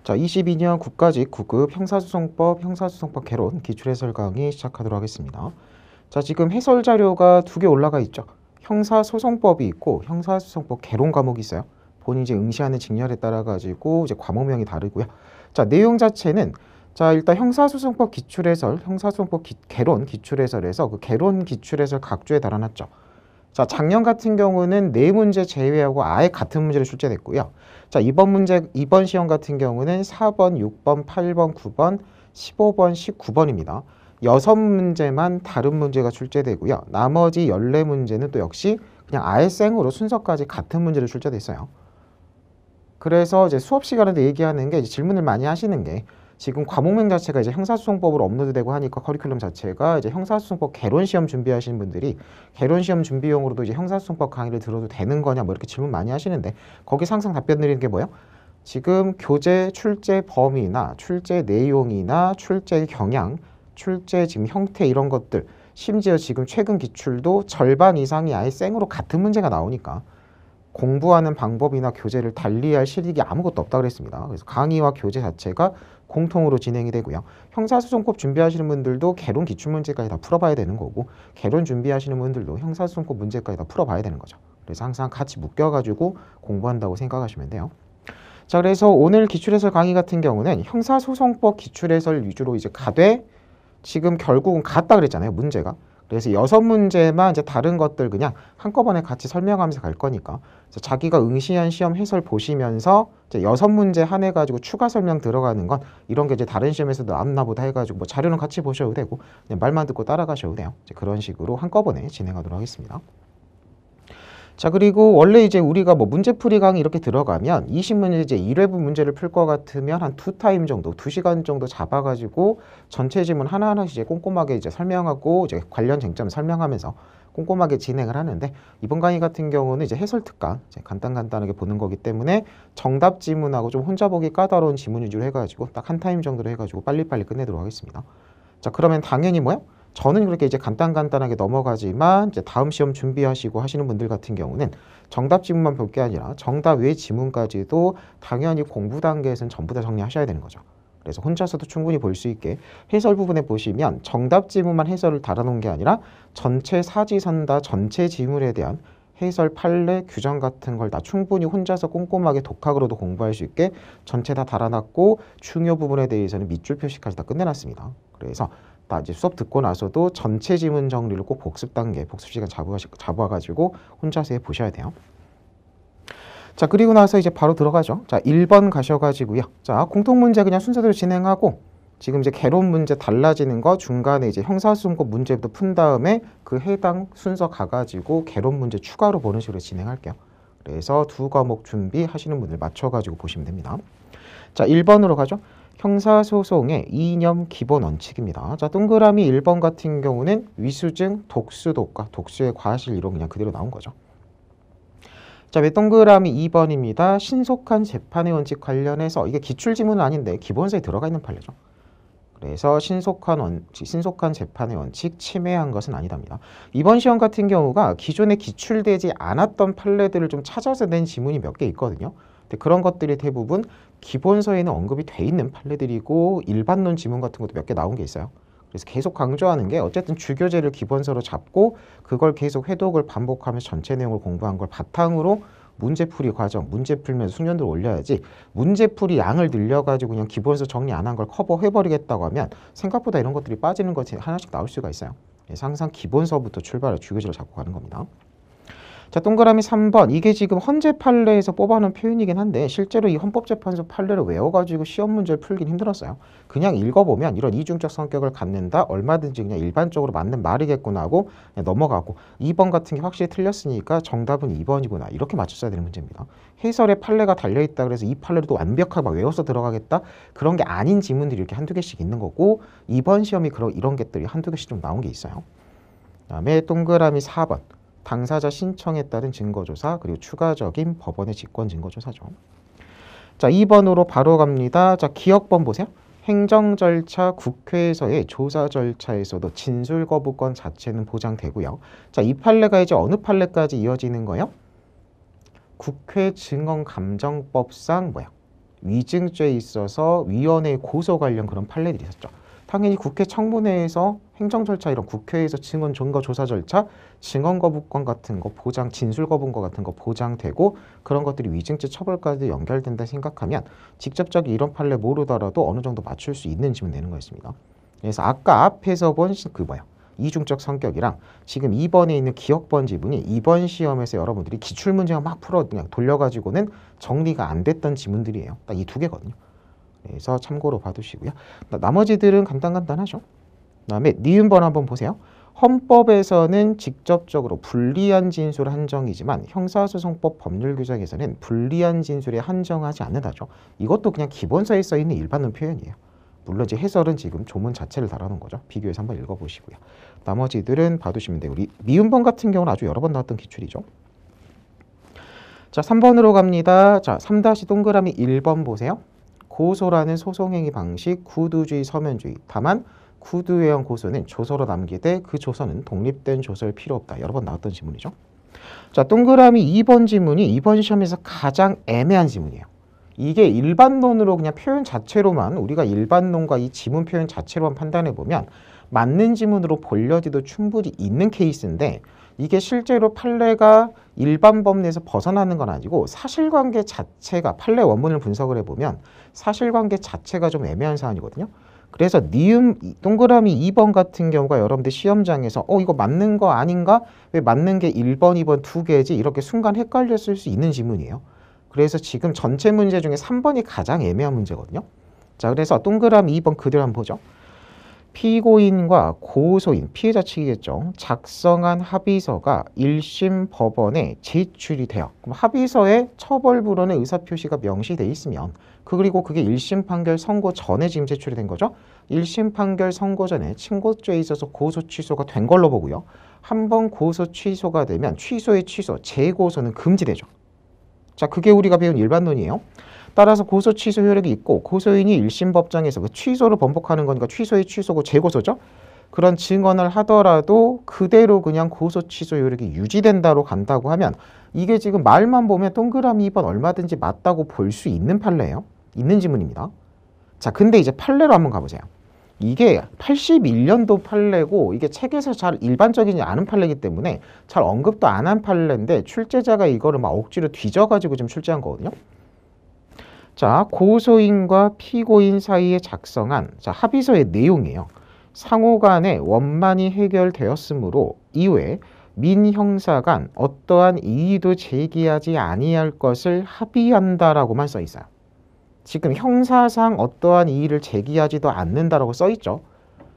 자, 22년 국가직 9급 형사소송법 개론 기출해설 강의 시작하도록 하겠습니다. 자, 지금 해설 자료가 두 개 올라가 있죠. 형사소송법이 있고 형사소송법 개론 과목이 있어요. 본인이 이제 응시하는 직렬에 따라 가지고 이제 과목명이 다르고요. 자, 내용 자체는 자, 일단 형사소송법 기출해설, 개론 기출해설에서 그 개론 기출해설 각주에 달아놨죠. 자, 작년 같은 경우는 네 문제 제외하고 아예 같은 문제를 출제됐고요. 자, 이번 시험 같은 경우는 4번, 6번, 8번, 9번, 15번, 19번입니다. 6문제만 다른 문제가 출제되고요. 나머지 14문제는 또 역시 그냥 아예 생으로 순서까지 같은 문제를 출제됐어요. 그래서 이제 수업 시간에도 얘기하는 게 이제 질문을 많이 하시는 게 지금 과목명 자체가 이제 형사소송법으로 업로드되고 하니까 커리큘럼 자체가 이제 형사소송법 개론 시험 준비하시는 분들이 개론 시험 준비용으로도 이제 형사소송법 강의를 들어도 되는 거냐 뭐 이렇게 질문 많이 하시는데 거기 항상 답변 드리는 게 뭐예요? 지금 교재 출제 범위나 출제 내용이나 출제 경향, 출제 지금 형태 이런 것들 심지어 지금 최근 기출도 절반 이상이 아예 생으로 같은 문제가 나오니까 공부하는 방법이나 교재를 달리할 실익이 아무것도 없다 그랬습니다. 그래서 강의와 교재 자체가 공통으로 진행이 되고요. 형사소송법 준비하시는 분들도 개론 기출문제까지 다 풀어봐야 되는 거고 개론 준비하시는 분들도 형사소송법 문제까지 다 풀어봐야 되는 거죠. 그래서 항상 같이 묶여가지고 공부한다고 생각하시면 돼요. 자, 그래서 오늘 기출해설 강의 같은 경우는 형사소송법 기출해설 위주로 이제 가되 지금 결국은 같다 그랬잖아요. 문제가. 그래서 6문제만 이제 다른 것들 그냥 한꺼번에 같이 설명하면서 갈 거니까 자기가 응시한 시험 해설 보시면서 이제 6문제 한 해 가지고 추가 설명 들어가는 건 이런 게 이제 다른 시험에서도 나왔나 보다 해가지고 뭐 자료는 같이 보셔도 되고 그냥 말만 듣고 따라가셔도 돼요. 이제 그런 식으로 한꺼번에 진행하도록 하겠습니다. 자, 그리고 원래 이제 우리가 뭐 문제풀이 강의 이렇게 들어가면 20문제 이제 1회분 문제를 풀 것 같으면 한 2타임 정도, 2시간 정도 잡아가지고 전체 지문 하나하나씩 이제 꼼꼼하게 이제 설명하고 이제 관련 쟁점 설명하면서 꼼꼼하게 진행을 하는데 이번 강의 같은 경우는 이제 해설 특강, 이제 간단하게 보는 거기 때문에 정답 지문하고 좀 혼자 보기 까다로운 지문 위주로 해가지고 딱 한 타임 정도로 해가지고 빨리빨리 끝내도록 하겠습니다. 자, 그러면 당연히 뭐요? 저는 그렇게 이제 간단하게 넘어가지만 이제 다음 시험 준비하시고 하시는 분들 같은 경우는 정답 지문만 볼 게 아니라 정답 외 지문까지도 당연히 공부 단계에서는 전부 다 정리하셔야 되는 거죠. 그래서 혼자서도 충분히 볼 수 있게 해설 부분에 보시면 정답 지문만 해설을 달아놓은 게 아니라 전체 사지선다 전체 지문에 대한 해설 판례 규정 같은 걸 다 충분히 혼자서 꼼꼼하게 독학으로도 공부할 수 있게 전체 다 달아놨고 중요 부분에 대해서는 밑줄 표시까지 다 끝내놨습니다. 그래서 나 이제 수업 듣고 나서도 전체 지문 정리를 꼭 복습 단계, 복습 시간 잡아가지고 혼자서 해보셔야 돼요. 자, 그리고 나서 이제 바로 들어가죠. 자, 1번 가셔가지고요. 자, 공통문제 그냥 순서대로 진행하고 지금 이제 개론 문제 달라지는 거 중간에 이제 형사소송법 문제부터 푼 다음에 그 해당 순서 가가지고 개론 문제 추가로 보는 식으로 진행할게요. 그래서 두 과목 준비하시는 분들 맞춰가지고 보시면 됩니다. 자, 1번으로 가죠. 형사소송의 이념 기본 원칙입니다. 자, 동그라미 1번 같은 경우는 위수증, 독수, 독과 독수의 과실 이론 그냥 그대로 나온 거죠. 자, 왜 동그라미 2번입니다. 신속한 재판의 원칙 관련해서 이게 기출지문은 아닌데 기본서에 들어가 있는 판례죠. 그래서 신속한 재판의 원칙 침해한 것은 아니답니다. 이번 시험 같은 경우가 기존에 기출되지 않았던 판례들을 좀 찾아서 낸 지문이 몇 개 있거든요. 근데 그런 것들이 대부분 기본서에는 언급이 돼 있는 판례들이고 일반론 지문 같은 것도 몇 개 나온 게 있어요. 그래서 계속 강조하는 게 어쨌든 주교재를 기본서로 잡고 그걸 계속 회독을 반복하면서 전체 내용을 공부한 걸 바탕으로 문제풀이 과정, 문제 풀면서 숙련도를 올려야지 문제풀이 양을 늘려가지고 그냥 기본서 정리 안 한 걸 커버해버리겠다고 하면 생각보다 이런 것들이 빠지는 것이 하나씩 나올 수가 있어요. 그래서 항상 기본서부터 출발해 주교재를 잡고 가는 겁니다. 자, 동그라미 3번. 이게 지금 헌재 판례에서 뽑아놓은 표현이긴 한데 실제로 이 헌법재판소 판례를 외워가지고 시험 문제를 풀긴 힘들었어요. 그냥 읽어보면 이런 이중적 성격을 갖는다. 얼마든지 그냥 일반적으로 맞는 말이겠구나 하고 그냥 넘어가고 2번 같은 게 확실히 틀렸으니까 정답은 2번이구나. 이렇게 맞췄어야 되는 문제입니다. 해설에 판례가 달려있다 그래서 이 판례를 또 완벽하게 막 외워서 들어가겠다. 그런 게 아닌 지문들이 이렇게 한두 개씩 있는 거고 이번 시험이 이런 것들이 한두 개씩 좀 나온 게 있어요. 그 다음에 동그라미 4번. 당사자 신청에 따른 증거조사 그리고 추가적인 법원의 직권 증거조사죠. 자, 2번으로 바로 갑니다. 자, 기억번 보세요. 행정절차 국회에서의 조사 절차에서도 진술 거부권 자체는 보장되고요. 자, 이 판례가 이제 어느 판례까지 이어지는 거예요? 국회 증언감정법상 뭐야? 위증죄에 있어서 위원회에 고소 관련 그런 판례들이 있었죠. 당연히 국회 청문회에서 행정 절차 이런 국회에서 증언 증거 조사 절차, 증언 거부권 같은 거 보장, 진술 거부권 같은 거 보장되고 그런 것들이 위증죄 처벌까지 연결된다 생각하면 직접적인 이런 판례 모르더라도 어느 정도 맞출 수 있는 질문 내는 거였습니다. 그래서 아까 앞에서 본 그 뭐야? 이중적 성격이랑 지금 2번에 있는 기억번 지문이 이번 시험에서 여러분들이 기출문제만 막 풀어 그냥 돌려가지고는 정리가 안 됐던 지문들이에요. 딱 이 두 개거든요. 그래서 참고로 봐두시고요. 나머지들은 간단하죠. 그다음에 니은번 한번 보세요. 헌법에서는 직접적으로 불리한 진술 한정이지만 형사소송법 법률 규정에서는 불리한 진술에 한정하지 않는다죠. 이것도 그냥 기본서에 써 있는 일반론 표현이에요. 물론 이제 해설은 지금 조문 자체를 달아놓은 거죠. 비교해서 한번 읽어보시고요. 나머지들은 봐두시면 돼요. 우리 미음번 같은 경우는 아주 여러 번 나왔던 기출이죠. 자, 3번으로 갑니다. 자, 3- 동그라미 1번 보세요. 고소라는 소송행위 방식, 구두주의, 서면주의. 다만 구두의원 고소는 조서로 남기되 그 조서는 독립된 조서일 필요 없다. 여러 번 나왔던 지문이죠. 자, 동그라미 2번 지문이 이번 시험에서 가장 애매한 지문이에요. 이게 일반론으로 그냥 표현 자체로만 우리가 일반론과 이 지문 표현 자체로만 판단해 보면 맞는 지문으로 볼려지도 충분히 있는 케이스인데 이게 실제로 판례가 일반 범 내에서 벗어나는 건 아니고 사실관계 자체가 판례 원문을 분석을 해보면 사실관계 자체가 좀 애매한 사안이거든요. 그래서 니은 동그라미 2번 같은 경우가 여러분들 시험장에서 이거 맞는 거 아닌가? 왜 맞는 게 1번, 2번 두 개지? 이렇게 순간 헷갈렸을 수 있는 지문이에요. 그래서 지금 전체 문제 중에 3번이 가장 애매한 문제거든요. 자, 그래서 동그라미 2번 그대로 한번 보죠. 피고인과 고소인, 피해자 측이겠죠. 작성한 합의서가 1심 법원에 제출이 돼요. 그럼 합의서에 처벌불원의 의사표시가 명시돼 있으면 그리고 그게 1심 판결 선고 전에 지금 제출이 된 거죠. 1심 판결 선고 전에 친고죄에 있어서 고소 취소가 된 걸로 보고요. 한번 고소 취소가 되면 취소의 취소, 재고소는 금지되죠. 자, 그게 우리가 배운 일반론이에요. 따라서 고소 취소 효력이 있고 고소인이 1심 법정에서 그 취소를 번복하는 거니까 취소의 취소고 재고소죠. 그런 증언을 하더라도 그대로 그냥 고소 취소 효력이 유지된다로 간다고 하면 이게 지금 말만 보면 동그라미 2번 얼마든지 맞다고 볼 수 있는 판례예요. 있는 지문입니다. 자, 근데 이제 판례로 한번 가보세요. 이게 81년도 판례고 이게 책에서 잘 일반적이지 않은 판례이기 때문에 잘 언급도 안 한 판례인데 출제자가 이거를 막 억지로 뒤져가지고 좀 출제한 거거든요. 자, 고소인과 피고인 사이에 작성한 합의서의 내용이에요. 상호 간에 원만히 해결되었으므로 이후에 민형사 간 어떠한 이의도 제기하지 아니할 것을 합의한다라고만 써 있어요. 지금 형사상 어떠한 이의를 제기하지도 않는다라고 써 있죠.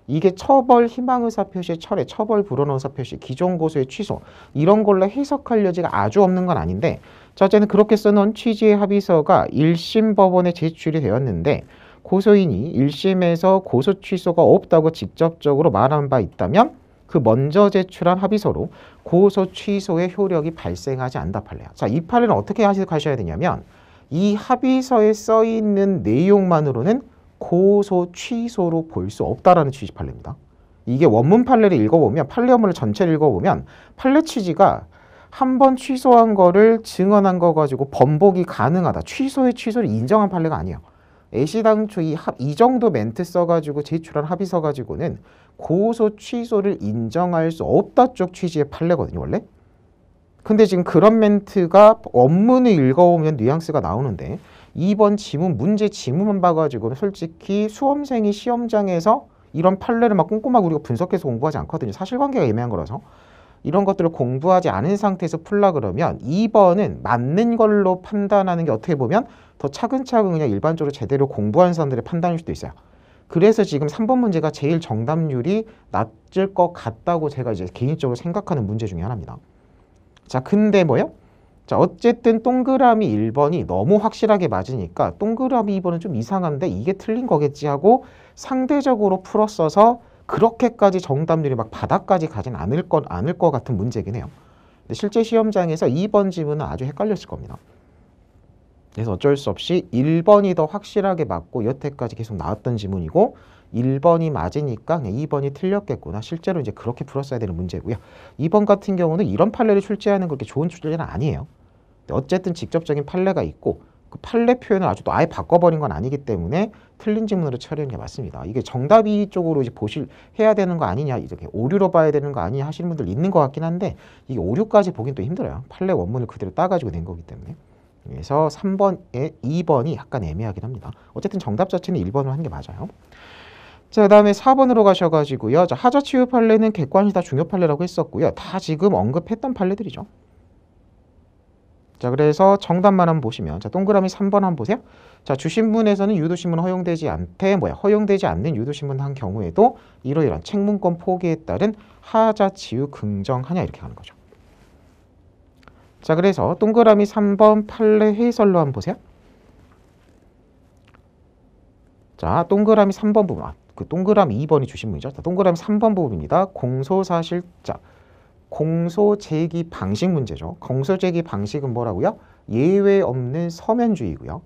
이게 처벌 희망의사표시 철회, 처벌 불원의사표시, 기존 고소의 취소 이런 걸로 해석할 여지가 아주 없는 건 아닌데 자, 어쨌든 그렇게 써놓은 취지의 합의서가 1심 법원에 제출이 되었는데 고소인이 1심에서 고소 취소가 없다고 직접적으로 말한 바 있다면 그 먼저 제출한 합의서로 고소 취소의 효력이 발생하지 않는다 판례야. 자, 이 판례는 어떻게 해석하셔야 되냐면 이 합의서에 써 있는 내용만으로는 고소 취소로 볼 수 없다라는 취지 판례입니다. 이게 원문 판례를 읽어보면 판례 원문을 전체를 읽어보면 판례 취지가 한 번 취소한 거를 증언한 거 가지고 번복이 가능하다. 취소의 취소를 인정한 판례가 아니에요. 애시당초 이 정도 멘트 써가지고 제출한 합의서 가지고는 고소 취소를 인정할 수 없다 쪽 취지의 판례거든요, 원래. 근데 지금 그런 멘트가 원문을 읽어보면 뉘앙스가 나오는데 2번 지문, 문제 지문만 봐가지고 솔직히 수험생이 시험장에서 이런 판례를 막 꼼꼼하게 우리가 분석해서 공부하지 않거든요. 사실관계가 애매한 거라서. 이런 것들을 공부하지 않은 상태에서 풀라 그러면 2번은 맞는 걸로 판단하는 게 어떻게 보면 더 차근차근 그냥 일반적으로 제대로 공부한 사람들의 판단일 수도 있어요. 그래서 지금 3번 문제가 제일 정답률이 낮을 것 같다고 제가 이제 개인적으로 생각하는 문제 중에 하나입니다. 자, 근데 뭐요? 자, 어쨌든 동그라미 1번이 너무 확실하게 맞으니까 동그라미 2번은 좀 이상한데 이게 틀린 거겠지 하고 상대적으로 풀었어서 그렇게까지 정답률이 막 바닥까지 가진 않을 것 같은 문제긴 해요. 근데 실제 시험장에서 2번 지문은 아주 헷갈렸을 겁니다. 그래서 어쩔 수 없이 1번이 더 확실하게 맞고 여태까지 계속 나왔던 지문이고 1번이 맞으니까 그냥 2번이 틀렸겠구나. 실제로 이제 그렇게 풀었어야 되는 문제고요. 2번 같은 경우는 이런 판례를 출제하는 그렇게 좋은 출제는 아니에요. 어쨌든 직접적인 판례가 있고 그 판례 표현을 아주 또 아예 바꿔버린 건 아니기 때문에 틀린 지문으로 처리하는 게 맞습니다. 이게 정답이 쪽으로 이제 해야 되는 거 아니냐, 이렇게 오류로 봐야 되는 거 아니냐 하시는 분들 있는 것 같긴 한데 이게 오류까지 보긴 또 힘들어요. 판례 원문을 그대로 따가지고 낸 거기 때문에. 그래서 3번에 2번이 약간 애매하긴 합니다. 어쨌든 정답 자체는 1번으로 하는 게 맞아요. 자, 그 다음에 4번으로 가셔가지고요. 자, 하자치유 판례는 객관이 다 중요 판례라고 했었고요. 다 지금 언급했던 판례들이죠. 자, 그래서 정답만 한번 보시면, 자, 동그라미 3번 한번 보세요. 자, 주신문에서는 유도신문 허용되지 허용되지 않는 유도신문 한 경우에도 이러이러한 책문권 포기에 따른 하자치유 긍정하냐 이렇게 가는 거죠. 자, 그래서 동그라미 3번 판례 해설로 한번 보세요. 자, 동그라미 3번 부분, 그 동그라미 2번이 주신문이죠. 자, 동그라미 3번 부분입니다. 공소사실자, 공소제기 방식 문제죠. 공소제기 방식은 뭐라고요? 예외 없는 서면주의고요.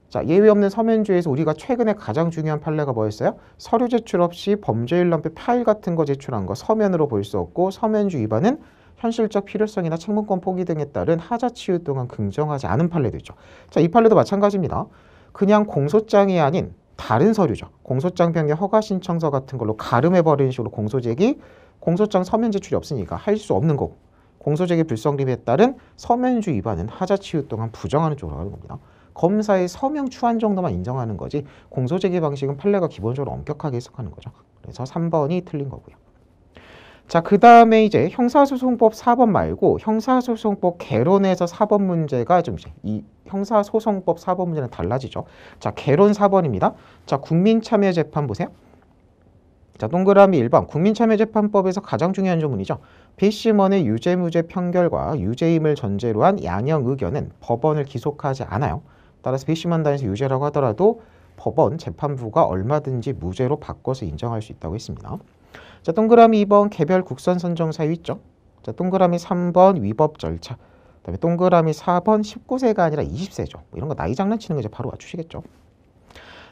자, 예외 없는 서면주의에서 우리가 최근에 가장 중요한 판례가 뭐였어요? 서류 제출 없이 범죄일람표 파일 같은 거 제출한 거 서면으로 볼 수 없고 서면주의 위반은 현실적 필요성이나 책문권 포기 등에 따른 하자치유 또한 긍정하지 않은 판례도 있죠. 자, 이 판례도 마찬가지입니다. 그냥 공소장이 아닌 다른 서류죠. 공소장 변경 허가 신청서 같은 걸로 가름해버리는 식으로 공소제기, 공소장 서면 제출이 없으니까 할 수 없는 거고, 공소제기 불성립에 따른 서면주 위반은 하자치유 또한 부정하는 쪽으로 가는 겁니다. 검사의 서명 추한 정도만 인정하는 거지 공소제기 방식은 판례가 기본적으로 엄격하게 해석하는 거죠. 그래서 3번이 틀린 거고요. 자, 그 다음에 이제 형사소송법 4번 말고 형사소송법 개론에서 4번 문제가 좀 이제 이 형사소송법 4번 문제는 달라지죠. 자, 개론 4번입니다. 자, 국민참여재판 보세요. 자, 동그라미 1번 국민참여재판법에서 가장 중요한 조문이죠. 배심원의 유죄무죄 판결과 유죄임을 전제로 한 양형 의견은 법원을 기속하지 않아요. 따라서 배심원단에서 유죄라고 하더라도 법원 재판부가 얼마든지 무죄로 바꿔서 인정할 수 있다고 했습니다. 자, 동그라미 2번 개별 국선 선정 사유 있죠. 자, 동그라미 3번 위법 절차. 그다음에 동그라미 4번 19세가 아니라 20세죠. 뭐 이런 거 나이 장난치는 거 이제 바로 맞추시겠죠.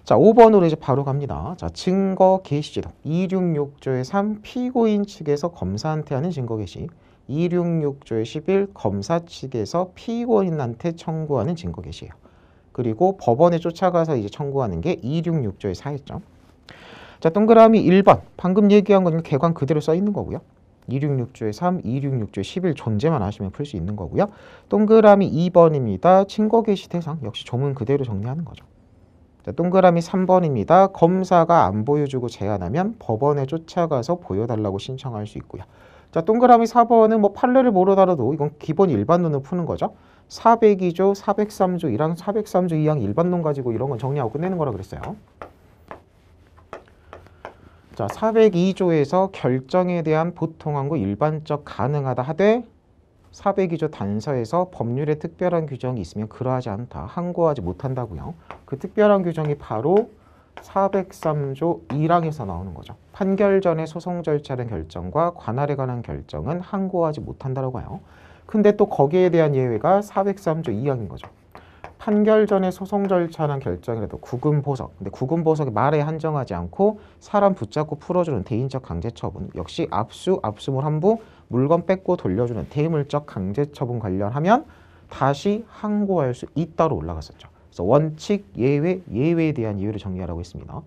자, 5번으로 이제 바로 갑니다. 자, 증거 개시제도 266조의 3 피고인 측에서 검사한테 하는 증거 개시, 266조의 11 검사 측에서 피고인한테 청구하는 증거 개시예요. 그리고 법원에 쫓아가서 이제 청구하는 게 266조의 4였죠. 자, 동그라미 1번 방금 얘기한 건 개관 그대로 써 있는 거고요. 266조의 3, 266조의 11 존재만 아시면 풀 수 있는 거고요. 동그라미 2번입니다. 증거 개시 대상 역시 조문 그대로 정리하는 거죠. 자, 동그라미 3번입니다. 검사가 안 보여주고 제안하면 법원에 쫓아가서 보여달라고 신청할 수 있고요. 자, 동그라미 4번은 뭐 판례를 모르더라도 이건 기본 일반론을 푸는 거죠. 402조, 403조 1항, 403조 2항 일반론 가지고 이런 건 정리하고 끝내는 거라 그랬어요. 자, 402조에서 결정에 대한 보통항구 일반적 가능하다 하되 402조 단서에서 법률에 특별한 규정이 있으면 그러하지 않다. 항고하지 못한다고요. 그 특별한 규정이 바로 403조 1항에서 나오는 거죠. 판결 전의 소송 절차는 결정과 관할에 관한 결정은 항고하지 못한다라고 해요. 근데 또 거기에 대한 예외가 403조 2항인 거죠. 판결 전에 소송 절차는 결정이라도 구금보석. 근데 구금보석이 말에 한정하지 않고 사람 붙잡고 풀어주는 대인적 강제처분. 역시 압수, 압수물 환부, 물건 뺏고 돌려주는 대물적 강제처분 관련하면 다시 항고할 수 있다로 올라갔었죠. 그래서 원칙, 예외, 예외에 대한 이유를 정리하라고 했습니다.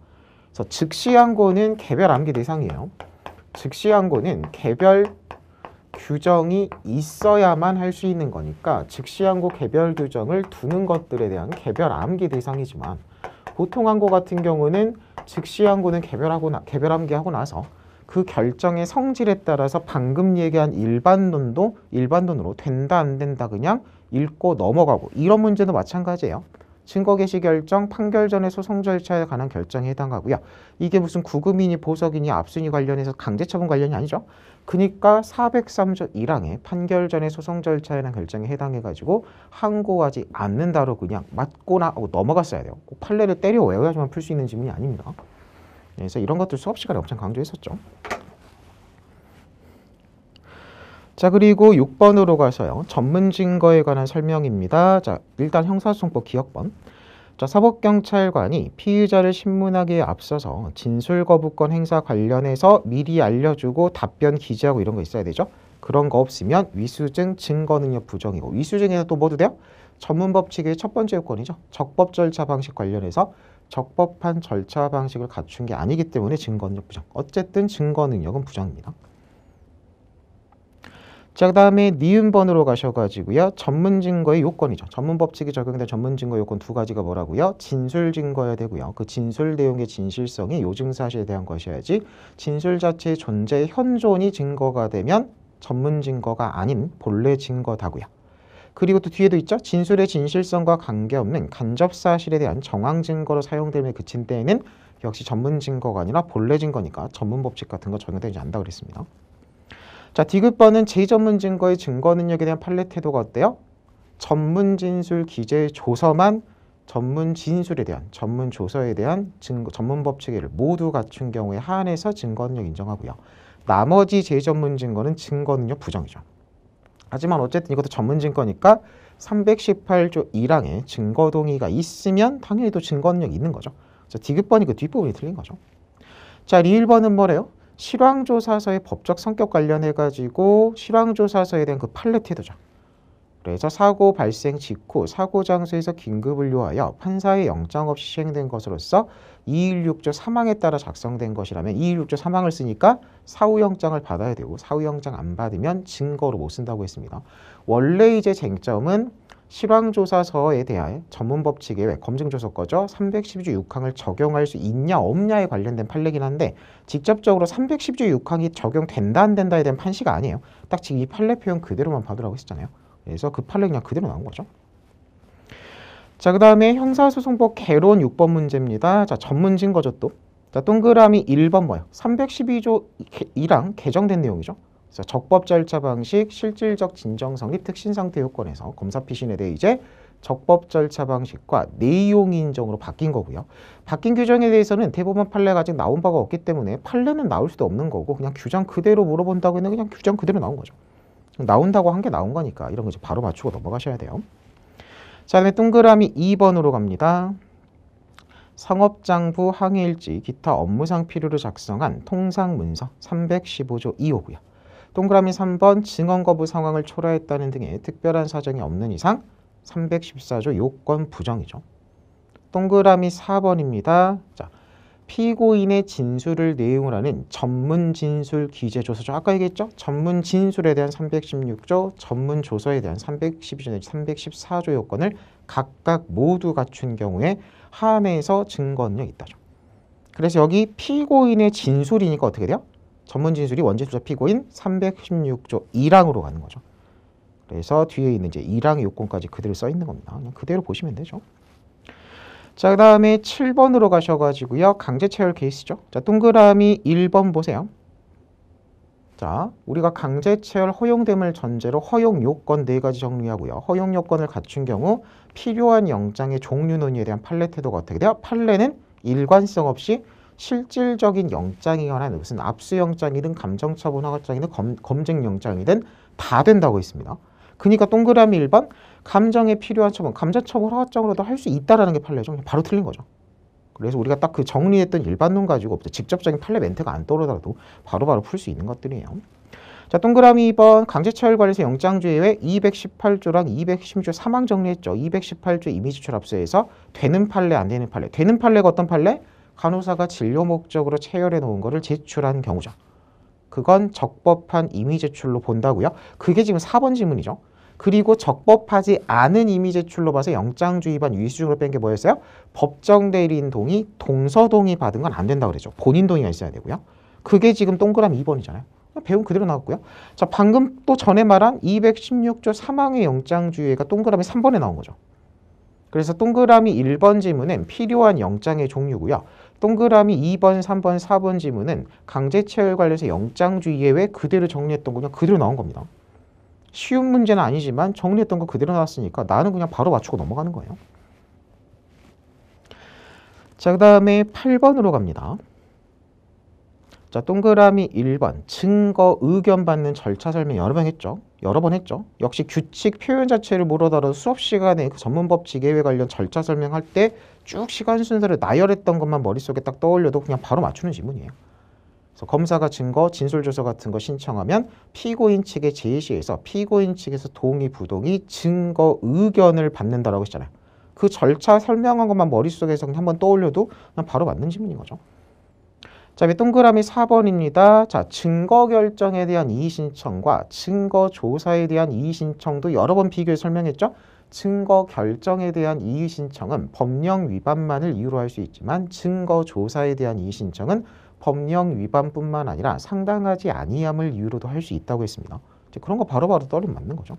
그래서 즉시 항고는 개별 암기 대상이에요. 즉시 항고는 개별 규정이 있어야만 할 수 있는 거니까 즉시 항고 개별 규정을 두는 것들에 대한 개별 암기 대상이지만 보통 항고 같은 경우는 즉시 항고는 개별 암기하고 나서 그 결정의 성질에 따라서 방금 얘기한 일반론으로 된다 안 된다 그냥 읽고 넘어가고 이런 문제도 마찬가지예요. 증거 개시 결정, 판결 전의 소송 절차에 관한 결정에 해당하고요. 이게 무슨 구금이니 보석이니 압수니 관련해서 강제처분 관련이 아니죠. 그러니까 403조 1항에 판결 전의 소송 절차에 대한 결정에 해당해가지고 항고하지 않는다로 그냥 맞거나 하고 넘어갔어야 돼요. 꼭 판례를 때려 외워야지만 풀 수 있는 지문이 아닙니다. 그래서 이런 것들 수업 시간에 엄청 강조했었죠. 자, 그리고 6번으로 가서요. 전문 증거에 관한 설명입니다. 자, 일단 형사소송법 기억번. 자, 사법경찰관이 피의자를 신문하기에 앞서서 진술거부권 행사 관련해서 미리 알려주고 답변 기재하고 이런 거 있어야 되죠. 그런 거 없으면 위수증 증거능력 부정이고 위수증에는 또 뭐도 돼요? 전문 법칙의 첫 번째 요건이죠. 적법 절차 방식 관련해서 적법한 절차 방식을 갖춘 게 아니기 때문에 증거 능력 부정. 어쨌든 증거 능력은 부정입니다. 자, 그 다음에 니은번으로 가셔가지고요. 전문 증거의 요건이죠. 전문 법칙이 적용된 전문 증거 요건 두 가지가 뭐라고요? 진술 증거여야 되고요. 그 진술 내용의 진실성이 요증 사실에 대한 것이어야지 진술 자체의 존재 현존이 증거가 되면 전문 증거가 아닌 본래 증거다고요. 그리고 또 뒤에도 있죠. 진술의 진실성과 관계없는 간접 사실에 대한 정황 증거로 사용됨에 그친 때에는 역시 전문 증거가 아니라 본래 증거니까 전문 법칙 같은 거 적용되지 않는다 그랬습니다. 자, 디귿번은 제2전문 증거의 증거 능력에 대한 판례 태도가 어때요? 전문 진술 기재 조서만 전문 진술에 대한 전문 조서에 대한 전문 법칙을 모두 갖춘 경우에 한해서 증거 능력 인정하고요. 나머지 제2전문 증거는 증거 능력 부정이죠. 하지만 어쨌든 이것도 전문 증거니까 318조 1항에 증거 동의가 있으면 당연히 또 증거 능력이 있는 거죠. 자, 디귿번이 그 뒷부분이 틀린 거죠. 자, 리을번은 뭐래요? 실황조사서의 법적 성격 관련해가지고 실황조사서에 대한 그 판례 태도죠. 그래서 사고 발생 직후 사고 장소에서 긴급을 요하여 판사의 영장 없이 시행된 것으로서 216조 3항에 따라 작성된 것이라면 216조 3항을 쓰니까 사후영장을 받아야 되고 사후영장 안 받으면 증거로 못 쓴다고 했습니다. 원래 이제 쟁점은 실황조사서에 대한 전문 법칙에 왜 검증조서 거죠? 312조 6항을 적용할 수 있냐 없냐에 관련된 판례긴 한데 직접적으로 312조 6항이 적용된다 안 된다에 대한 판시가 아니에요. 딱 지금 이 판례 표현 그대로만 받으라고 했잖아요. 그래서 그 판례 그냥 그대로 나온 거죠. 자, 그 다음에 형사소송법 개론 6번 문제입니다. 자, 전문 증거죠 또. 자, 동그라미 1번 뭐예요? 312조 1항 개정된 내용이죠. 그래서 적법 절차 방식, 실질적 진정 성립, 특신 상태 요건에서 검사 피신에 대해 이제 적법 절차 방식과 내용 인정으로 바뀐 거고요. 바뀐 규정에 대해서는 대법원 판례가 아직 나온 바가 없기 때문에 판례는 나올 수도 없는 거고 그냥 규정 그대로 물어본다고 했는데 그냥 규정 그대로 나온 거죠. 나온다고 한 게 나온 거니까 이런 거 이제 바로 맞추고 넘어가셔야 돼요. 자, 다음에 동그라미 2번으로 갑니다. 상업장부 항해일지 기타 업무상 필요로 작성한 통상문서 315조 2호고요. 동그라미 3번 증언 거부 상황을 초래했다는 등의 특별한 사정이 없는 이상 314조 요건 부정이죠. 동그라미 4번입니다. 자, 피고인의 진술을 내용을 하는 전문 진술 기재 조서죠. 아까 얘기했죠? 전문 진술에 대한 316조, 전문 조서에 대한 312조 내지 314조 요건을 각각 모두 갖춘 경우에 한해서 증거 능력이 있다죠. 그래서 여기 피고인의 진술이니까 어떻게 돼요? 전문 진술이 원죄수사 피고인 316조 1항으로 가는 거죠. 그래서 뒤에 있는 이제 1항의 요건까지 그대로 써 있는 겁니다. 그냥 그대로 보시면 되죠. 자, 그 다음에 7번으로 가셔가지고요. 강제체열 케이스죠. 자, 동그라미 1번 보세요. 자, 우리가 강제체열 허용됨을 전제로 허용 요건 4가지 정리하고요. 허용 요건을 갖춘 경우 필요한 영장의 종류 논의에 대한 판례 태도가 어떻게 돼요? 판례는 일관성 없이 실질적인 영장이거나 무슨 압수영장이든 감정처분 허가장이든 검증영장이든 다 된다고 했습니다. 그러니까 동그라미 1번 감정에 필요한 처분, 감정처분 허가장으로도 할 수 있다라는 게 판례죠. 바로 틀린 거죠. 그래서 우리가 딱 그 정리했던 일반론 가지고 직접적인 판례 멘트가 안 떠오르더라도 바로바로 풀 수 있는 것들이에요. 자, 동그라미 2번 강제처열 관련해서 영장주의회 218조랑 216조 3항 정리했죠. 218조 이미지출 압수에서 되는 판례 안 되는 판례. 되는 판례가 어떤 판례? 간호사가 진료 목적으로 체열해 놓은 거를 제출한 경우죠. 그건 적법한 임의 제출로 본다고요. 그게 지금 4번 지문이죠. 그리고 적법하지 않은 임의 제출로 봐서 영장주의 위반 위수중으로 뺀 게 뭐였어요? 법정 대리인 동의, 동서 동의 받은 건 안 된다고 그랬죠. 본인 동의가 있어야 되고요. 그게 지금 동그라미 2번이잖아요. 배운 그대로 나왔고요. 자, 방금 또 전에 말한 216조 3항의 영장주의가 동그라미 3번에 나온 거죠. 그래서 동그라미 1번 지문은 필요한 영장의 종류고요. 동그라미 2번, 3번, 4번 지문은 강제체열 관련해서 영장주의 예외 그대로 정리했던 거 그냥 그대로 나온 겁니다. 쉬운 문제는 아니지만 정리했던 거 그대로 나왔으니까 나는 그냥 바로 맞추고 넘어가는 거예요. 자, 그 다음에 8번으로 갑니다. 자, 동그라미 1번 증거 의견 받는 절차 설명 여러 번 했죠. 역시 규칙 표현 자체를 물어다뤄 수업 시간에 그 전문 법칙 예외 관련 절차 설명할 때 쭉 시간 순서를 나열했던 것만 머릿속에 딱 떠올려도 그냥 바로 맞추는 지문이에요. 그래서 검사가 증거, 진술조서 같은 거 신청하면 피고인 측에 제시해서 피고인 측에서 동의, 부동의, 증거, 의견을 받는다라고 했잖아요. 그 절차 설명한 것만 머릿속에서 그냥 한번 떠올려도 그냥 바로 맞는 지문인 거죠. 자, 동그라미 4번입니다. 자, 증거 결정에 대한 이의 신청과 증거 조사에 대한 이의 신청도 여러 번 비교해 설명했죠. 증거 결정에 대한 이의 신청은 법령 위반만을 이유로 할 수 있지만 증거 조사에 대한 이의 신청은 법령 위반뿐만 아니라 상당하지 아니함을 이유로도 할 수 있다고 했습니다. 그런 거 바로바로 떠올리면 맞는 거죠.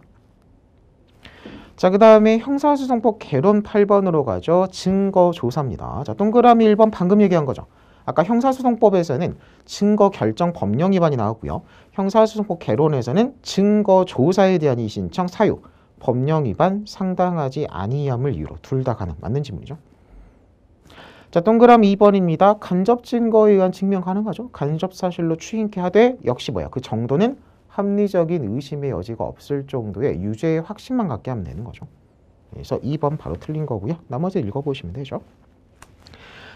자, 그 다음에 형사소송법 개론 8번으로 가죠. 증거 조사입니다. 자, 동그라미 1번 방금 얘기한 거죠. 아까 형사소송법에서는 증거 결정 법령 위반이 나왔고요. 형사소송법 개론에서는 증거 조사에 대한 이의 신청 사유, 법령 위반 상당하지 아니함을 이유로 둘 다 가능, 맞는 지문이죠. 자, 동그라미 2번입니다. 간접 증거에 의한 증명 가능하죠. 간접 사실로 추인케 하되 역시 뭐야? 그 정도는 합리적인 의심의 여지가 없을 정도의 유죄의 확신만 갖게 하면 되는 거죠. 그래서 2번 바로 틀린 거고요. 나머지 읽어보시면 되죠.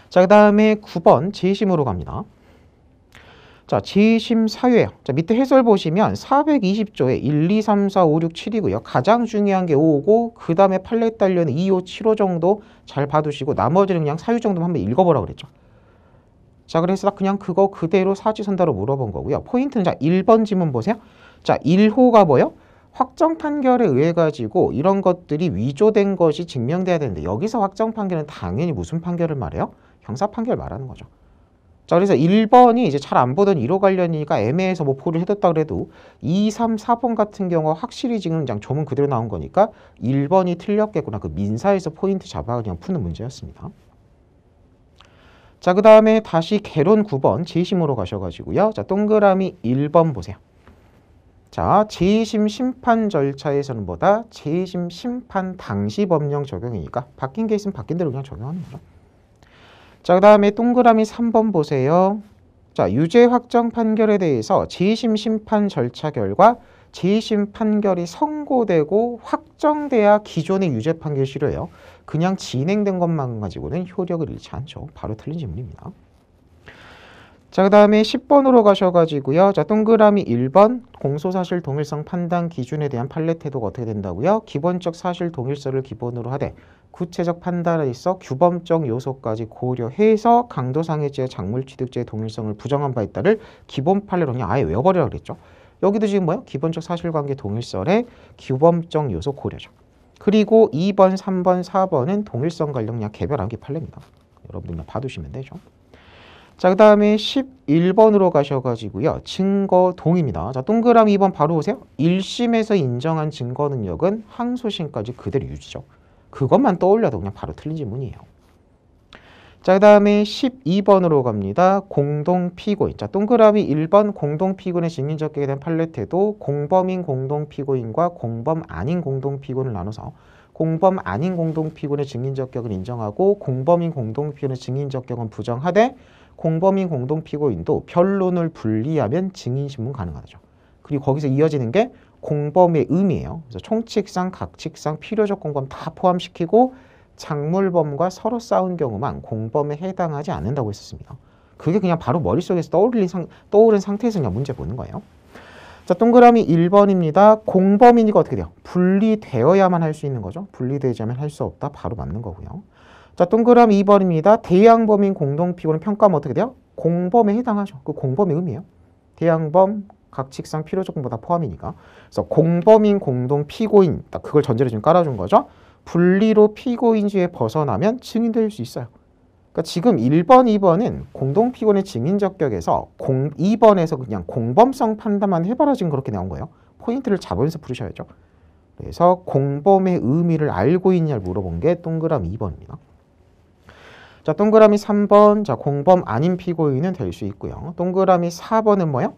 자, 그 다음에 9번 재심으로 갑니다. 자, 재심 사유예요. 자, 밑에 해설 보시면 420조에 1, 2, 3, 4, 5, 6, 7이고요. 가장 중요한 게 5고 그 다음에 판례에 딸려는 2, 5, 7호 정도 잘 봐두시고 나머지는 그냥 사유 정도만 한번 읽어보라 그랬죠. 자, 그래서 그냥 그거 그대로 사지선다로 물어본 거고요. 포인트는 자 1번 지문 보세요. 자, 1호가 뭐요? 확정 판결에 의해 가지고 이런 것들이 위조된 것이 증명돼야 되는데 여기서 확정 판결은 당연히 무슨 판결을 말해요? 형사 판결 말하는 거죠. 자, 그래서 1번이 이제 잘 안 보던 1호 관련이니까 애매해서 뭐 포를 해뒀다 그래도 2, 3, 4번 같은 경우 확실히 지금 그냥 조문 그대로 나온 거니까 1번이 틀렸겠구나. 그 민사에서 포인트 잡아 그냥 푸는 문제였습니다. 자, 그 다음에 다시 개론 9번 재심으로 가셔가지고요. 자, 동그라미 1번 보세요. 자, 재심 심판 절차에서는 뭐다? 재심 심판 당시 법령 적용이니까 바뀐 게 있으면 바뀐 대로 그냥 적용하는 거죠. 자, 그 다음에 동그라미 3번 보세요. 자, 유죄 확정 판결에 대해서 재심 심판 절차 결과 재심 판결이 선고되고 확정돼야 기존의 유죄 판결 실효예요. 그냥 진행된 것만 가지고는 효력을 잃지 않죠. 바로 틀린 질문입니다. 자, 그 다음에 10번으로 가셔가지고요. 자, 동그라미 1번 공소사실 동일성 판단 기준에 대한 판례 태도가 어떻게 된다고요? 기본적 사실 동일성을 기본으로 하되 구체적 판단에 있어 규범적 요소까지 고려해서 강도상해죄, 작물취득죄의 동일성을 부정한 바 있다를 기본 판례로 그냥 아예 외워버리라고 그랬죠. 여기도 지금 뭐요? 기본적 사실관계 동일설의 규범적 요소 고려죠. 그리고 2번, 3번, 4번은 동일성 관련 그냥 개별한 게 판례입니다. 여러분들 그냥 봐두시면 되죠. 자, 그 다음에 11번으로 가셔가지고요. 증거 동의입니다. 자, 동그라미 2번 바로 보세요. 1심에서 인정한 증거 능력은 항소심까지 그대로 유지죠. 그것만 떠올려도 그냥 바로 틀린 질문이에요. 자, 그 다음에 12번으로 갑니다. 공동피고인. 자, 동그라미 1번 공동피고인의 증인적격에 대한 판례 태도 공범인 공동피고인과 공범 아닌 공동피고인을 나눠서 공범 아닌 공동피고인의 증인적격을 인정하고 공범인 공동피고인의 증인적격은 부정하되 공범인 공동피고인도 변론을 분리하면 증인신문 가능하죠. 그리고 거기서 이어지는 게 공범의 의미예요. 그래서 총칙상, 각칙상, 필요적 공범 다 포함시키고 작물범과 서로 싸운 경우만 공범에 해당하지 않는다고 했었습니다. 그게 그냥 바로 머릿속에서 떠오른 상태에서 그냥 문제 보는 거예요. 자, 동그라미 1번입니다. 공범이니까 어떻게 돼요? 분리되어야만 할 수 있는 거죠. 분리되지 않으면 할 수 없다. 바로 맞는 거고요. 자, 동그라미 2번입니다. 대양범인 공동피고는 평가하면 어떻게 돼요? 공범에 해당하죠. 그 공범의 의미예요. 대양범, 각칙상, 필요적 공범 다 포함이니까. 그래서 공범인 공동피고인, 딱 그걸 전제로 지금 깔아준 거죠. 분리로 피고인주에 벗어나면 증인될 수 있어요. 그러니까 지금 1번, 2번은 공동피고인의 증인적격에서 2번에서 그냥 공범성 판단만 해봐라 지금 그렇게 나온 거예요. 포인트를 잡으면서 풀으셔야죠. 그래서 공범의 의미를 알고 있냐를 물어본 게 동그라미 2번입니다. 자, 동그라미 3번, 자, 공범 아닌 피고인은 될 수 있고요. 동그라미 4번은 뭐요?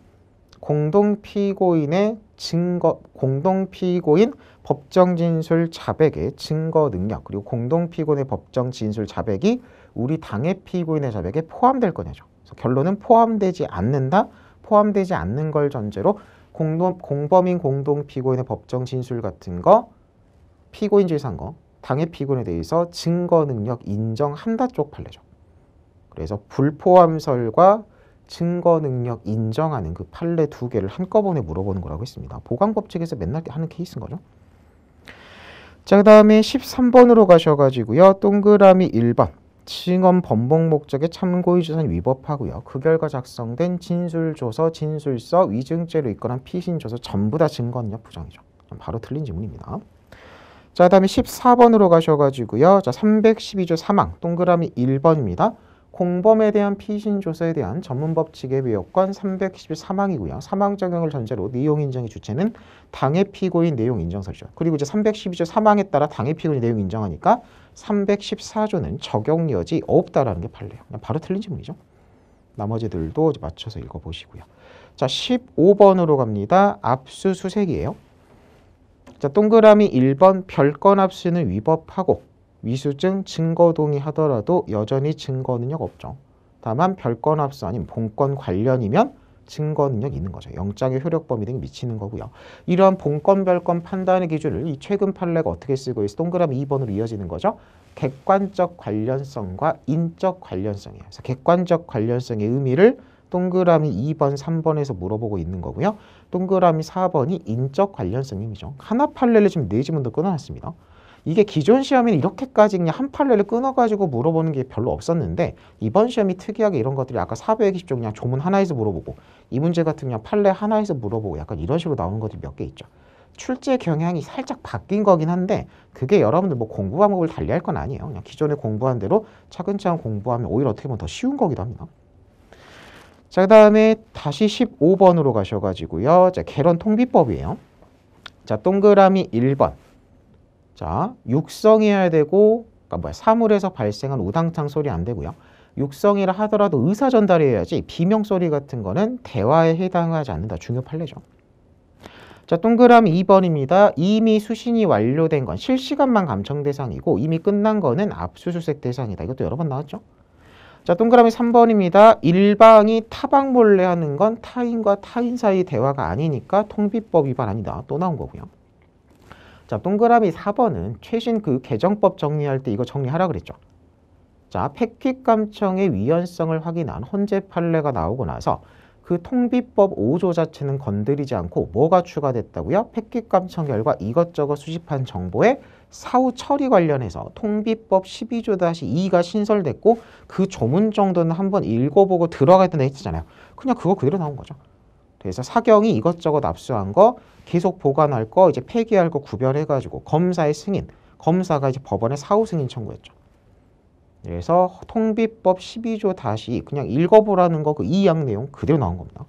공동피고인의 증거, 공동피고인 법정 진술 자백의 증거 능력 그리고 공동피고인의 법정 진술 자백이 우리 당해 피고인의 자백에 포함될 거냐죠. 그래서 결론은 포함되지 않는다. 포함되지 않는 걸 전제로 공범인 공동피고인의 법정 진술 같은 거 피고인주의 산 거 당해 피고인에 대해서 증거 능력 인정한다 쪽 판례죠. 그래서 불포함설과 증거 능력 인정하는 그 판례 두 개를 한꺼번에 물어보는 거라고 했습니다. 보강법칙에서 맨날 하는 케이스인 거죠. 자, 그 다음에 13번으로 가셔가지고요. 동그라미 1번. 증언 번복 목적의 참고의 주사는 위법하고요. 그 결과 작성된 진술조서, 진술서, 위증죄로 입건한 피신조서 전부 다 증거능력 부정이죠. 바로 틀린 지문입니다. 자, 그 다음에 14번으로 가셔가지고요. 자, 312조 사망, 동그라미 1번입니다. 공범에 대한 피신조서에 대한 전문법칙의 외역권 310일 사망이고요. 사망 적용을 전제로 내용 인정의 주체는 당해 피고인 내용 인정서죠. 그리고 이제 312조 사망에 따라 당해 피고인 내용 인정하니까 314조는 적용 여지 없다라는 게 판례예요. 그냥 바로 틀린 지문이죠. 나머지들도 맞춰서 읽어보시고요. 자, 15번으로 갑니다. 압수수색이에요. 자, 동그라미 1번 별건 압수는 위법하고 위수증 증거 동의하더라도 여전히 증거 능력 없죠. 다만 별건 압수 아닌 본건 관련이면 증거 능력이 있는 거죠. 영장의 효력 범위 등이 미치는 거고요. 이러한 본건 별건 판단의 기준을 이 최근 판례가 어떻게 쓰고 있어? 동그라미 2번으로 이어지는 거죠. 객관적 관련성과 인적 관련성이에요. 그래서 객관적 관련성의 의미를 동그라미 2번, 3번에서 물어보고 있는 거고요. 동그라미 4번이 인적 관련성 의미죠. 하나 판례를 지금 4지문도 끊어놨습니다. 이게 기존 시험에는 이렇게까지 그냥 한 판례를 끊어가지고 물어보는 게 별로 없었는데 이번 시험이 특이하게 이런 것들이 아까 420조 그냥 조문 하나에서 물어보고 이 문제 같은 그냥 판례 하나에서 물어보고 약간 이런 식으로 나오는 것들이 몇 개 있죠. 출제 경향이 살짝 바뀐 거긴 한데 그게 여러분들 뭐 공부 과목을 달리할 건 아니에요. 그냥 기존에 공부한 대로 차근차근 공부하면 오히려 어떻게 보면 더 쉬운 거기도 합니다. 자, 그 다음에 다시 15번으로 가셔가지고요. 자, 개론 통비법이에요. 자, 동그라미 1번. 자, 육성해야 되고, 그러니까 사물에서 발생한 우당탕 소리 안 되고요. 육성이라 하더라도 의사 전달해야지 비명 소리 같은 거는 대화에 해당하지 않는다. 중요 판례죠. 자, 동그라미 2번입니다. 이미 수신이 완료된 건 실시간만 감청 대상이고 이미 끝난 거는 압수수색 대상이다. 이것도 여러 번 나왔죠. 자, 동그라미 3번입니다. 일방이 타방 몰래 하는 건 타인과 타인 사이 대화가 아니니까 통비법 위반 아니다. 또 나온 거고요. 자, 동그라미 4번은 최신 그 개정법 정리할 때 이거 정리하라 그랬죠. 자, 패킷 감청의 위헌성을 확인한 헌재 판례가 나오고 나서 그 통비법 5조 자체는 건드리지 않고 뭐가 추가됐다고요? 패킷 감청 결과 이것저것 수집한 정보에 사후 처리 관련해서 통비법 12조-2가 신설됐고 그 조문 정도는 한번 읽어보고 들어가야 된다 했잖아요. 그냥 그거 그대로 나온 거죠. 그래서 사경이 이것저것 압수한 거 계속 보관할 거 이제 폐기할 거 구별해가지고 검사의 승인, 검사가 이제 법원에 사후 승인 청구했죠. 그래서 통비법 12조- 그냥 읽어보라는 거 그 2항 내용 그대로 나온 겁니다.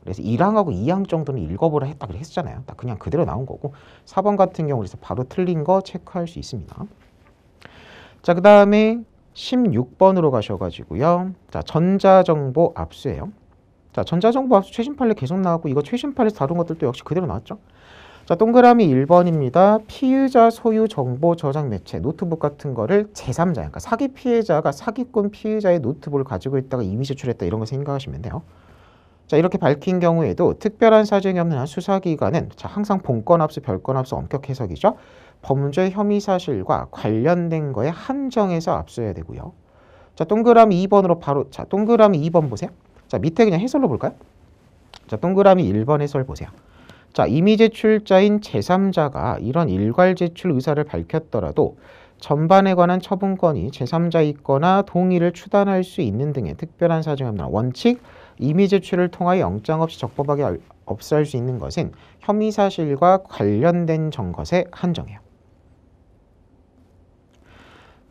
그래서 1항하고 2항 정도는 읽어보라 했다 그랬잖아요. 딱 그냥 그대로 나온 거고 4번 같은 경우 그래서 바로 틀린 거 체크할 수 있습니다. 자, 그 다음에 16번으로 가셔가지고요. 자, 전자정보 압수예요. 자, 전자정보 압수 최신 판례 계속 나왔고 이거 최신 판례에서 다룬 것들도 역시 그대로 나왔죠. 자, 동그라미 1번입니다. 피의자 소유 정보 저장 매체, 노트북 같은 거를 제3자, 그러니까 사기 피해자가 사기꾼 피의자의 노트북을 가지고 있다가 이미 제출했다 이런 거 생각하시면 돼요. 자, 이렇게 밝힌 경우에도 특별한 사정이 없는 한 수사기관은 자, 항상 본건 압수, 별건 압수 엄격 해석이죠. 범죄 혐의 사실과 관련된 거에 한정해서 압수해야 되고요. 자, 동그라미 2번으로 바로 자, 동그라미 2번 보세요. 자, 밑에 그냥 해설로 볼까요? 자, 동그라미 1번 해설 보세요. 자, 이미 제출자인 제3자가 이런 일괄 제출 의사를 밝혔더라도 전반에 관한 처분권이 제3자 있거나 동의를 추단할 수 있는 등의 특별한 사정이 없는 원칙, 이미 제출을 통하여 영장 없이 적법하게 압수할 수 있는 것은 혐의 사실과 관련된 정것에 한정해요.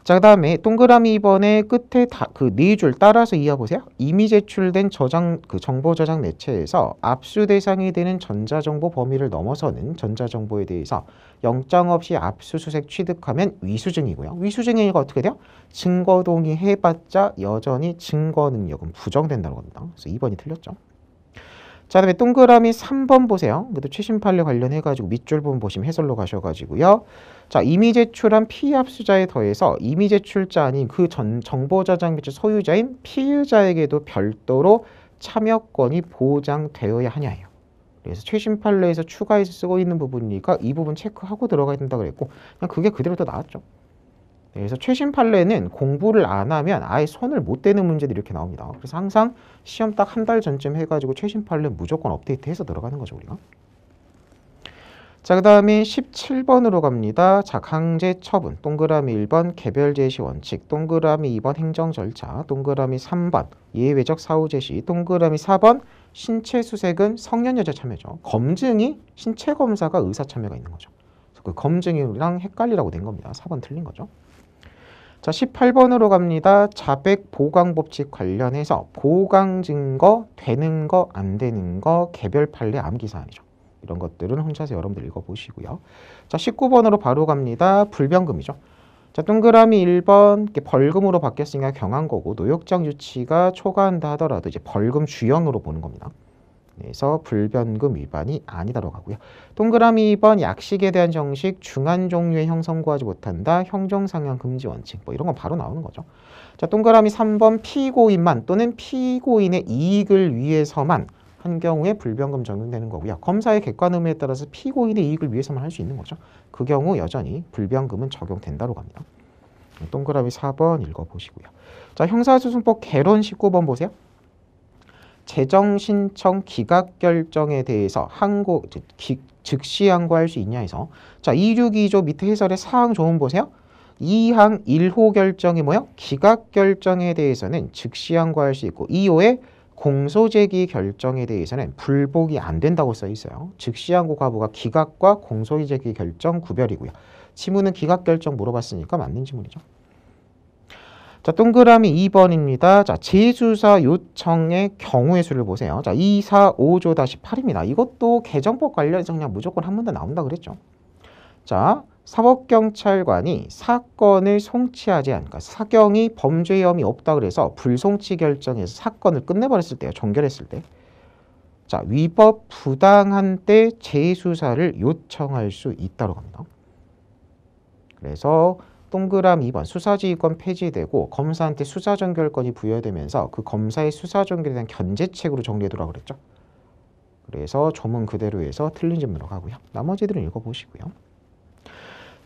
자, 그 다음에 동그라미 2번의 끝에 그 4줄 따라서 이어보세요. 이미 제출된 정보 저장 매체에서 압수 대상이 되는 전자정보 범위를 넘어서는 전자정보에 대해서 영장 없이 압수수색 취득하면 위수증이고요. 위수증이니까 어떻게 돼요? 증거 동의해봤자 여전히 증거 능력은 부정된다는 겁니다. 그래서 2번이 틀렸죠. 자, 그다음에 동그라미 3번 보세요. 그래도 최신 판례 관련해가지고 밑줄 부분 보시면 해설로 가셔가지고요. 자, 이미 제출한 피의압수자에 더해서 이미 제출자 아닌 그 정보 저장 매체 소유자인 피의자에게도 별도로 참여권이 보장되어야 하냐예요. 그래서 최신 판례에서 추가해서 쓰고 있는 부분이니까 이 부분 체크하고 들어가야 된다 그랬고 그냥 그게 그대로 또 나왔죠. 그래서 최신 판례는 공부를 안 하면 아예 손을 못 대는 문제들이 이렇게 나옵니다. 그래서 항상 시험 딱 한 달 전쯤 해가지고 최신 판례 무조건 업데이트해서 들어가는 거죠, 우리가. 자, 그 다음에 17번으로 갑니다. 자, 강제 처분. 동그라미 1번 개별 제시 원칙. 동그라미 2번 행정 절차. 동그라미 3번 예외적 사후 제시. 동그라미 4번 신체 수색은 성년 여자 참여죠. 검증이 신체 검사가 의사 참여가 있는 거죠. 그래서 그 검증이랑 헷갈리라고 된 겁니다. 4번 틀린 거죠. 자, 18번으로 갑니다. 자백 보강 법칙 관련해서 보강 증거 되는 거 안 되는 거 개별 판례 암기 사항이죠. 이런 것들은 혼자서 여러분들 읽어보시고요. 자, 19번으로 바로 갑니다. 불변금이죠. 자, 동그라미 1번 이렇게 벌금으로 바뀌었으니까 경한 거고 노역장 유치가 초과한다 하더라도 이제 벌금 주형으로 보는 겁니다. 그래서 불변금 위반이 아니다라고 하고요. 동그라미 2번 약식에 대한 정식 중한 종류의 형 선고하지 못한다. 형정상향 금지 원칙 뭐 이런 건 바로 나오는 거죠. 자, 동그라미 3번 피고인만 또는 피고인의 이익을 위해서만 한 경우에 불변금 적용되는 거고요. 검사의 객관 의무에 따라서 피고인의 이익을 위해서만 할 수 있는 거죠. 그 경우 여전히 불변금은 적용된다고 합니다. 동그라미 4번 읽어보시고요. 자, 형사소송법 개론 19번 보세요. 재정 신청 기각 결정에 대해서 즉시 항고할 수 있냐 해서 자, 262조 밑에 해설의 사항 조문 보세요. 2항 1호 결정이 뭐요? 기각 결정에 대해서는 즉시 항고할 수 있고 2호의 공소제기 결정에 대해서는 불복이 안 된다고 써 있어요. 즉시 항고 가부가 기각과 공소제기 결정 구별이고요. 지문은 기각 결정 물어봤으니까 맞는 지문이죠. 자, 동그라미 2번입니다. 자, 재수사 요청의 경우의 수를 보세요. 자, 245조-8입니다. 이것도 개정법 관련해서 그냥 무조건 한 문제 나온다 그랬죠. 자, 사법경찰관이 사건을 송치하지 않으니까 사경이 범죄 혐의 없다 그래서 불송치 결정해서 사건을 끝내버렸을 때요. 종결했을 때. 자, 위법 부당한 때 재수사를 요청할 수 있다고 합니다. 그래서 동그라미 2번 수사지휘권 폐지되고 검사한테 수사전결권이 부여되면서 그 검사의 수사전결에 대한 견제책으로 정리해두라고 그랬죠. 그래서 조문 그대로 해서 틀린 점 들어가고요. 나머지들은 읽어보시고요.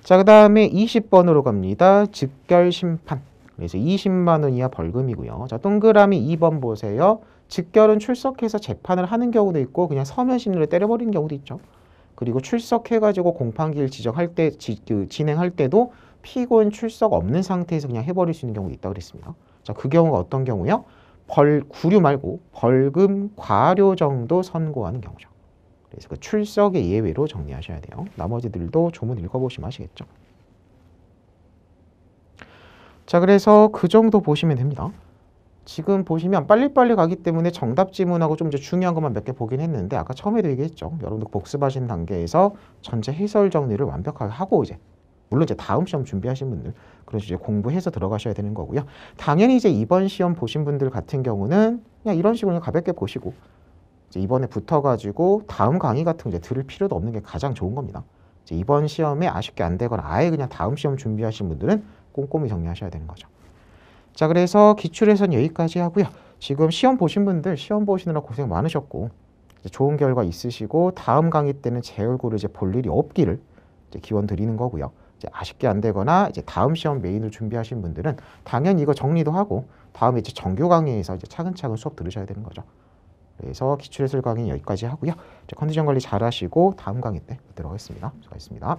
자, 그 다음에 20번으로 갑니다. 즉결심판. 그래서 20만 원 이하 벌금이고요. 자, 동그라미 2번 보세요. 즉결은 출석해서 재판을 하는 경우도 있고 그냥 서면 심리를 때려버리는 경우도 있죠. 그리고 출석해가지고 공판기일 지정할 때 진행할 때도 피고인 출석 없는 상태에서 그냥 해버릴 수 있는 경우가 있다고 그랬습니다. 자, 그 경우가 어떤 경우요? 구류 말고 벌금 과료 정도 선고하는 경우죠. 그래서 그 출석의 예외로 정리하셔야 돼요. 나머지들도 조문 읽어보시면 아시겠죠. 자, 그래서 그 정도 보시면 됩니다. 지금 보시면 빨리빨리 가기 때문에 정답 지문하고 좀 이제 중요한 것만 몇 개 보긴 했는데 아까 처음에도 얘기했죠. 여러분들 복습하신 단계에서 전체 해설 정리를 완벽하게 하고 이제 물론 이제 다음 시험 준비하신 분들 그래서 이제 공부해서 들어가셔야 되는 거고요. 당연히 이제 이번 시험 보신 분들 같은 경우는 그냥 이런 식으로 그냥 가볍게 보시고 이제 이번에 붙어가지고 다음 강의 같은 거 이제 들을 필요도 없는 게 가장 좋은 겁니다. 이제 이번 시험에 아쉽게 안 되거나 아예 그냥 다음 시험 준비하신 분들은 꼼꼼히 정리하셔야 되는 거죠. 자, 그래서 기출에선 여기까지 하고요. 지금 시험 보신 분들 시험 보시느라 고생 많으셨고 이제 좋은 결과 있으시고 다음 강의 때는 제 얼굴을 이제 볼 일이 없기를 이제 기원 드리는 거고요. 이제 아쉽게 안 되거나 이제 다음 시험 메인을 준비하신 분들은 당연히 이거 정리도 하고 다음에 이제 정규 강의에서 이제 차근차근 수업 들으셔야 되는 거죠. 그래서 기출해설 강의 여기까지 하고요. 이제 컨디션 관리 잘 하시고 다음 강의 때 뵙도록 하겠습니다. 수고하셨습니다.